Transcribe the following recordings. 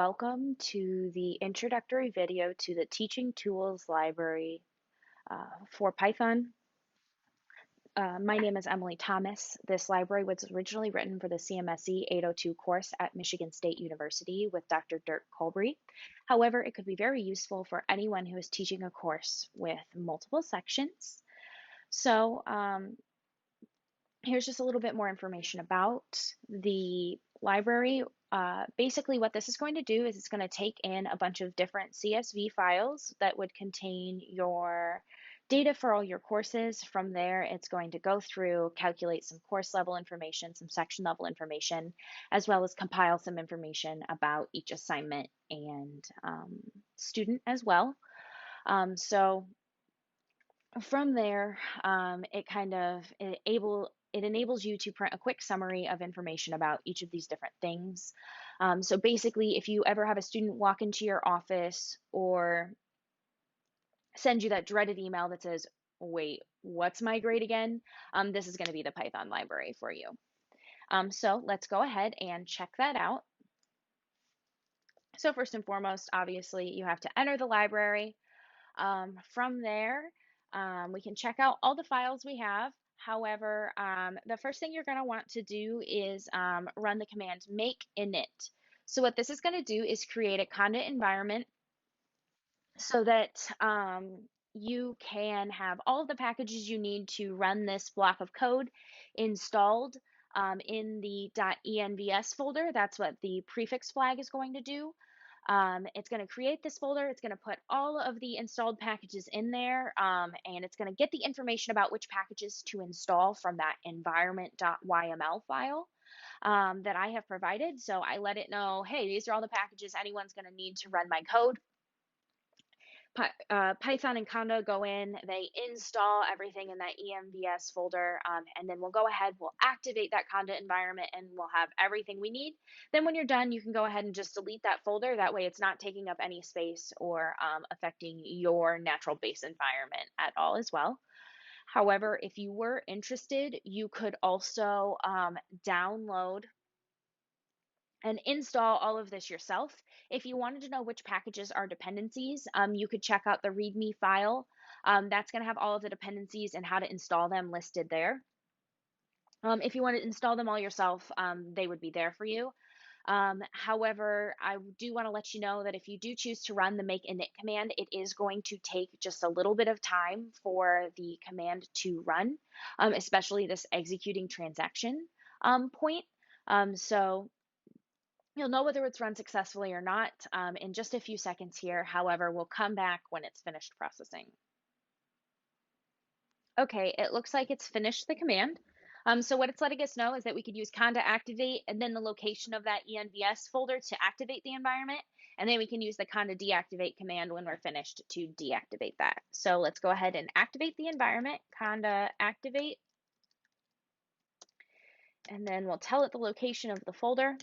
Welcome to the introductory video to the Teaching Tools library for Python. My name is Emily Thomas. This library was originally written for the CMSE802 course at Michigan State University with Dr. Dirk Colbury. However, it could be very useful for anyone who is teaching a course with multiple sections. So here's just a little bit more information about the library. Basically, what this is going to do is it's going to take in a bunch of different CSV files that would contain your data for all your courses. From there, it's going to go through, calculate some course level information, some section level information, as well as compile some information about each assignment and student as well. So from there, it enables you to print a quick summary of information about each of these different things. So basically, if you ever have a student walk into your office or send you that dreaded email that says, wait, what's my grade again? This is going to be the Python library for you. So let's go ahead and check that out. So first and foremost, obviously, you have to enter the library. From there, we can check out all the files we have. However, the first thing you're going to want to do is run the command make init. So what this is going to do is create a conda environment so that you can have all of the packages you need to run this block of code installed in the .envs folder. That's what the prefix flag is going to do. It's going to create this folder. It's going to put all of the installed packages in there, and it's going to get the information about which packages to install from that environment.yml file that I have provided. So I let it know, hey, these are all the packages anyone's going to need to run my code. Python and Conda go in, they install everything in that EMVS folder, and then we'll go ahead, we'll activate that Conda environment, and we'll have everything we need. Then when you're done, you can go ahead and just delete that folder. That way it's not taking up any space or affecting your natural base environment at all as well. However, if you were interested, you could also download and install all of this yourself. If you wanted to know which packages are dependencies, you could check out the README file. That's going to have all of the dependencies and how to install them listed there. If you want to install them all yourself, they would be there for you. However, I do want to let you know that if you do choose to run the make init command, it is going to take just a little bit of time for the command to run, especially this executing transaction point. So you'll know whether it's run successfully or not in just a few seconds here. However, we'll come back when it's finished processing. Okay, it looks like it's finished the command. So what it's letting us know is that we could use conda activate and then the location of that envs folder to activate the environment. And then we can use the conda deactivate command when we're finished to deactivate that. So let's go ahead and activate the environment, conda activate. And then we'll tell it the location of the folder.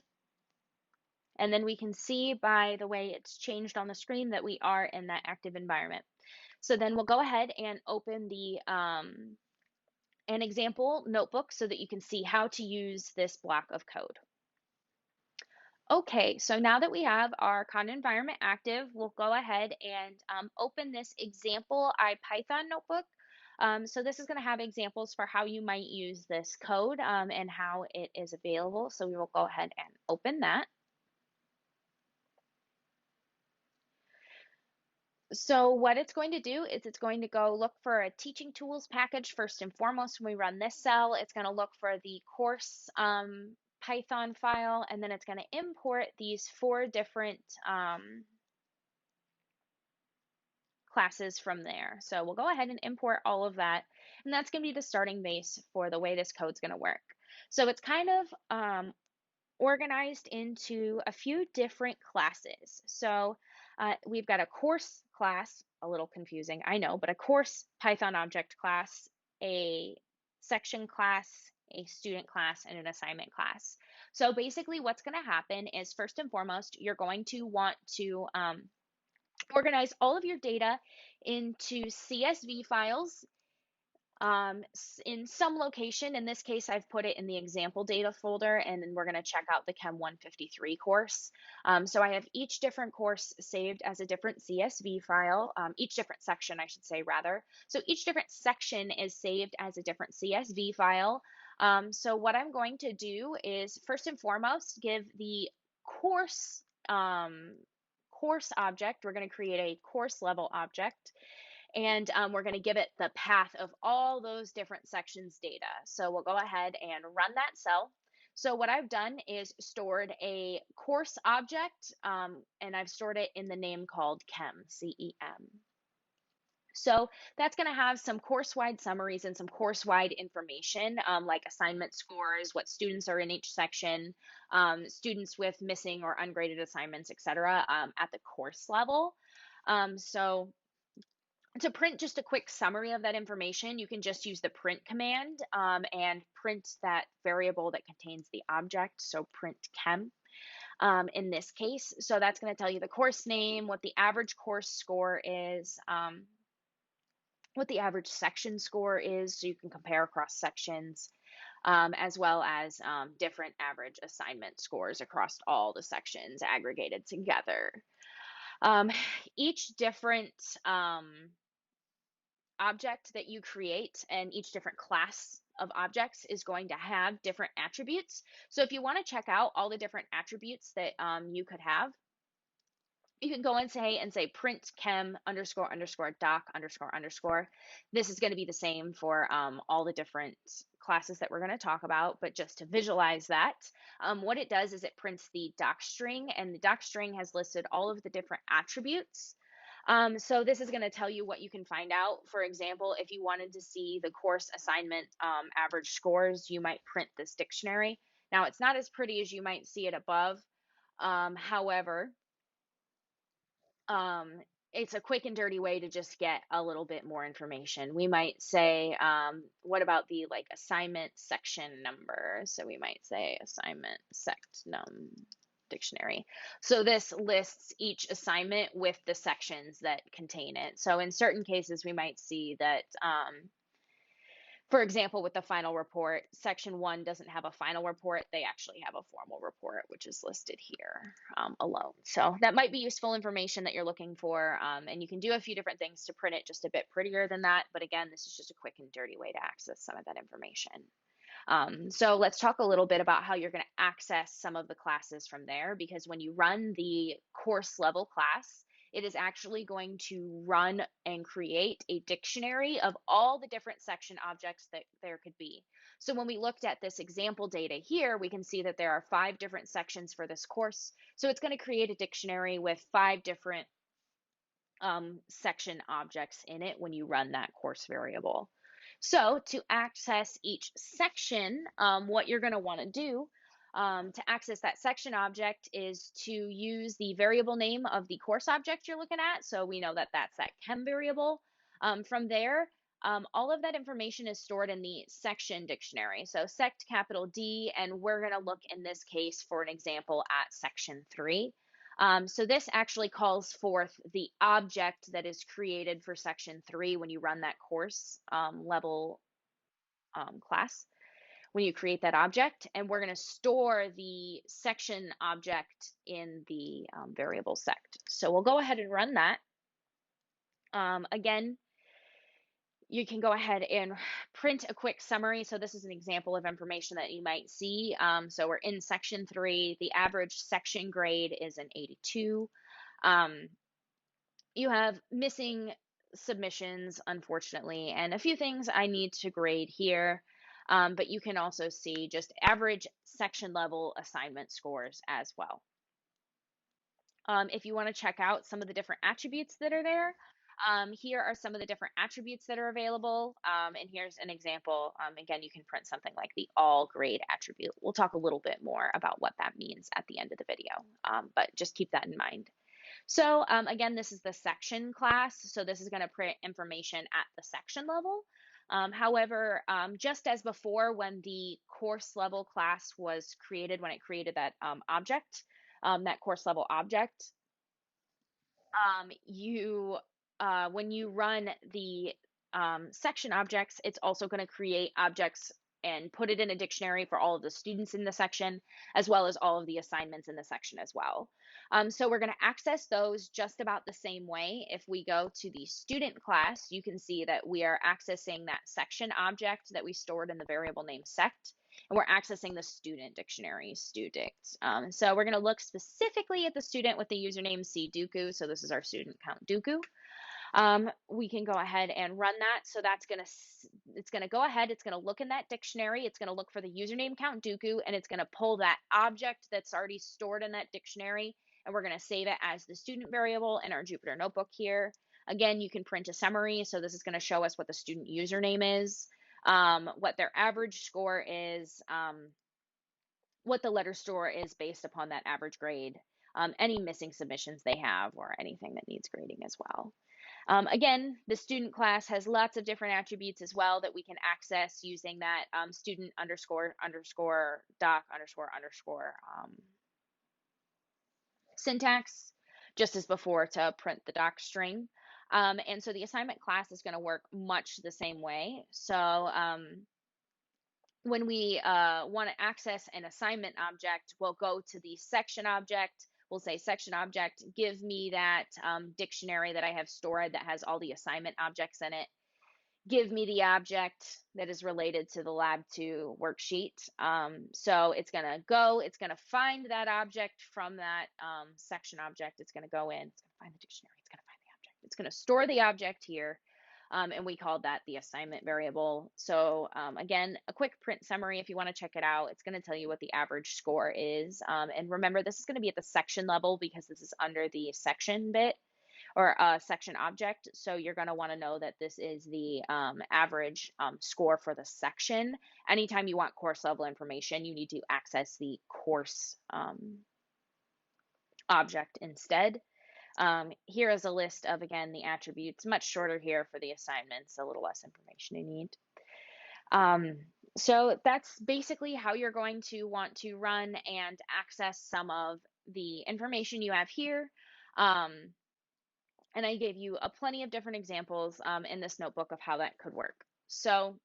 And then we can see by the way it's changed on the screen that we are in that active environment. So then we'll go ahead and open the an example notebook so that you can see how to use this block of code. Okay, so now that we have our conda environment active, we'll go ahead and open this example IPython notebook. So this is going to have examples for how you might use this code and how it is available. So we will go ahead and open that. So what it's going to do is it's going to go look for a teaching tools package first and foremost. When we run this cell, it's going to look for the course Python file, and then it's going to import these 4 different classes from there. So we'll go ahead and import all of that, and that's going to be the starting base for the way this code's going to work. So it's kind of organized into a few different classes. So we've got a course class, a little confusing, I know, but a course Python object class, a section class, a student class, and an assignment class. So basically what's going to happen is first and foremost, you're going to want to organize all of your data into CSV files In some location, in this case, I've put it in the example data folder, and then we're going to check out the Chem 153 course. So I have each different course saved as a different CSV file, each different section, I should say, rather. So each different section is saved as a different CSV file. So what I'm going to do is, first and foremost, give the course course object. We're going to create a course level object, and we're going to give it the path of all those different sections data. So we'll go ahead and run that cell. So what I've done is stored a course object, and I've stored it in the name called Chem, C-E-M. So that's going to have some course-wide summaries and some course-wide information, like assignment scores, what students are in each section, students with missing or ungraded assignments, etc., at the course level. So to print just a quick summary of that information, you can just use the print command, and print that variable that contains the object, so print chem in this case. So that's going to tell you the course name, what the average course score is, what the average section score is, so you can compare across sections, as well as different average assignment scores across all the sections aggregated together. Each different object that you create and each different class of objects is going to have different attributes. So if you want to check out all the different attributes that you could have, you can go and say print chem underscore underscore doc underscore underscore. This is going to be the same for all the different classes that we're going to talk about, but just to visualize that, what it does is it prints the doc string, and the doc string has listed all of the different attributes. So this is going to tell you what you can find out. For example, if you wanted to see the course assignment average scores, you might print this dictionary. Now, it's not as pretty as you might see it above. However, it's a quick and dirty way to just get a little bit more information. We might say, what about the like assignment section number? So we might say assignment sect num dictionary. So this lists each assignment with the sections that contain it. So in certain cases, we might see that, for example, with the final report, section 1 doesn't have a final report. They actually have a formal report, which is listed here alone. So that might be useful information that you're looking for. And you can do a few different things to print it just a bit prettier than that. But again, this is just a quick and dirty way to access some of that information. So let's talk a little bit about how you're going to access some of the classes from there, because when you run the course level class, it is actually going to run and create a dictionary of all the different section objects that there could be. So when we looked at this example data here, we can see that there are 5 different sections for this course. So it's going to create a dictionary with 5 different section objects in it when you run that course variable. So to access each section, what you're going to want to do to access that section object is to use the variable name of the course object you're looking at. So we know that that's that chem variable. From there, all of that information is stored in the section dictionary. So sect capital D, and we're going to look in this case for an example at section 3. So this actually calls forth the object that is created for section 3 when you run that course level class, when you create that object, and we're going to store the section object in the variable sect. So we'll go ahead and run that. Again, you can go ahead and print a quick summary. So this is an example of information that you might see. So we're in section 3. The average section grade is an 82. You have missing submissions, unfortunately, and a few things I need to grade here. But you can also see just average section level assignment scores as well. If you want to check out some of the different attributes that are there, here are some of the different attributes that are available. And here's an example. Again, you can print something like the all grade attribute. We'll talk a little bit more about what that means at the end of the video, but just keep that in mind. So again, this is the section class. So this is going to print information at the section level. However, just as before, when the course level class was created, when it created that object, that course level object, when you run the section objects, it's also going to create objects and put it in a dictionary for all of the students in the section, as well as all of the assignments in the section as well. So we're going to access those just about the same way. If we go to the student class, you can see that we are accessing that section object that we stored in the variable name sect, and we're accessing the student dictionary, student. So we're going to look specifically at the student with the username cduku. So this is our student count duku. We can go ahead and run that. So it's gonna go ahead, it's gonna look in that dictionary, it's gonna look for the username count Dooku, and it's gonna pull that object that's already stored in that dictionary, and we're gonna save it as the student variable in our Jupyter notebook here. Again, you can print a summary, so this is gonna show us what the student username is, what their average score is, what the letter score is based upon that average grade, any missing submissions they have, or anything that needs grading as well. Again, the student class has lots of different attributes as well that we can access using that student underscore underscore doc underscore underscore syntax, just as before to print the doc string. And so the assignment class is going to work much the same way. So when we want to access an assignment object, we'll go to the section object. We'll say section object, give me that dictionary that I have stored that has all the assignment objects in it. Give me the object that is related to the Lab 2 worksheet. So it's going to go, it's going to find that object from that section object. It's going to go in, it's going to find the dictionary, it's going to find the object. It's going to store the object here. And we called that the assignment variable. So again, a quick print summary if you want to check it out. It's going to tell you what the average score is. And remember, this is going to be at the section level because this is under the section bit or section object. So you're going to want to know that this is the average score for the section. Anytime you want course level information, you need to access the course object instead. Here is a list of, again, the attributes, much shorter here for the assignments, a little less information you need. So that's basically how you're going to want to run and access some of the information you have here. And I gave you a plenty of different examples in this notebook of how that could work. So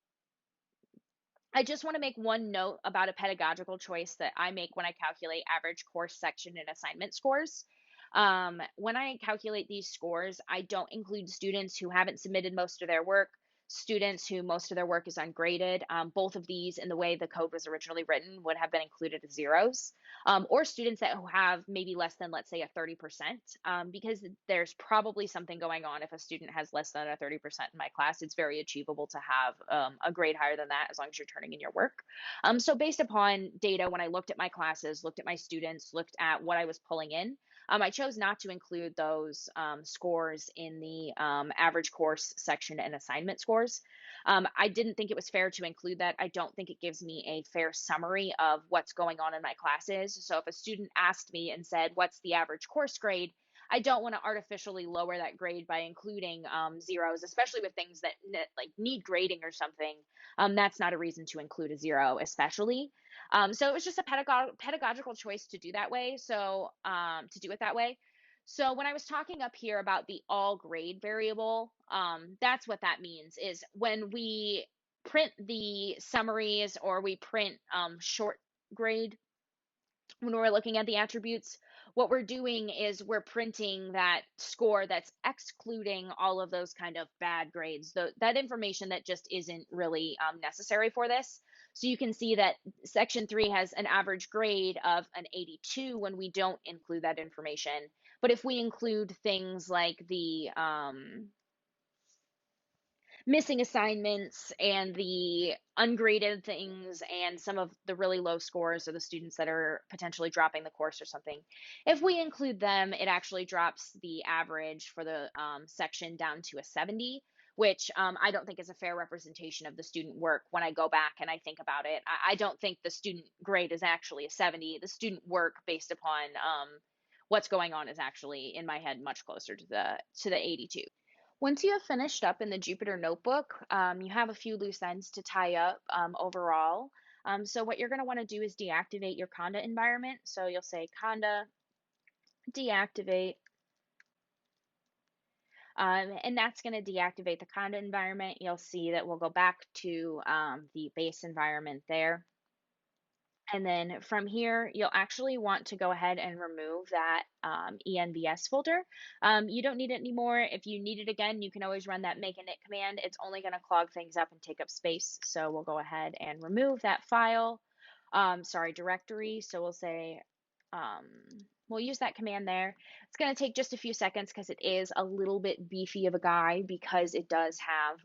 I just want to make one note about a pedagogical choice that I make when I calculate average course section and assignment scores. When I calculate these scores, I don't include students who haven't submitted most of their work, students who most of their work is ungraded. Both of these, in the way the code was originally written, would have been included as zeros, or students that have maybe less than, let's say, a 30%, because there's probably something going on. If a student has less than a 30% in my class, it's very achievable to have a grade higher than that as long as you're turning in your work. So based upon data, when I looked at my classes, looked at my students, looked at what I was pulling in, I chose not to include those scores in the average course section and assignment scores. I didn't think it was fair to include that. I don't think it gives me a fair summary of what's going on in my classes. So if a student asked me and said, what's the average course grade? I don't want to artificially lower that grade by including zeros, especially with things that like need grading or something. That's not a reason to include a zero, especially. So it was just a pedagogical choice to do that way. So to do it that way. So when I was talking up here about the all grade variable, that's what that means is when we print the summaries or we print short grade, when we're looking at the attributes, what we're doing is we're printing that score that's excluding all of those kind of bad grades, that information that just isn't really necessary for this. So you can see that section 3 has an average grade of an 82 when we don't include that information. But if we include things like the missing assignments and the ungraded things and some of the really low scores of the students that are potentially dropping the course or something. If we include them, it actually drops the average for the section down to a 70, which I don't think is a fair representation of the student work. When I go back and I think about it, I don't think the student grade is actually a 70. The student work based upon what's going on is actually, in my head, much closer to the 82. Once you have finished up in the Jupyter Notebook, you have a few loose ends to tie up overall. So what you're going to want to do is deactivate your Conda environment. So you'll say Conda deactivate. And that's going to deactivate the conda environment. You'll see that we'll go back to the base environment there. And then from here, you'll actually want to go ahead and remove that ENVS folder. You don't need it anymore. If you need it again, you can always run that make init command. It's only going to clog things up and take up space. So we'll go ahead and remove that file, directory. So we'll say, we'll use that command there. It's going to take just a few seconds because it is a little bit beefy of a guy because it does have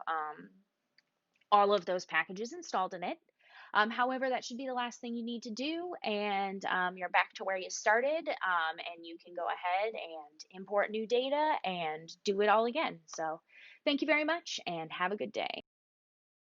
all of those packages installed in it. However, that should be the last thing you need to do, and you're back to where you started, and you can go ahead and import new data and do it all again. So thank you very much, and have a good day.